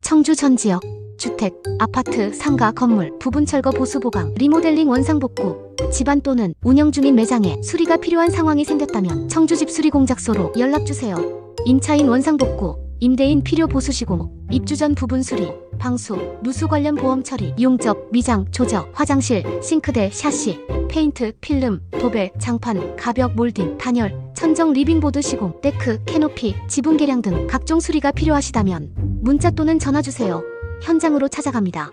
청주 전 지역 주택, 아파트, 상가, 건물, 부분 철거 보수 보강, 리모델링 원상 복구, 집안 또는 운영 중인 매장에 수리가 필요한 상황이 생겼다면 청주집 수리공작소로 연락주세요. 임차인 원상 복구, 임대인 필요 보수 시공, 입주 전 부분 수리, 방수, 누수 관련 보험 처리, 용접, 미장, 조적, 화장실, 싱크대, 샤시, 페인트, 필름, 도배, 장판, 가벽, 몰딩, 단열, 천정, 리빙보드 시공, 데크, 캐노피, 지붕 개량 등 각종 수리가 필요하시다면 문자 또는 전화 주세요. 현장으로 찾아갑니다.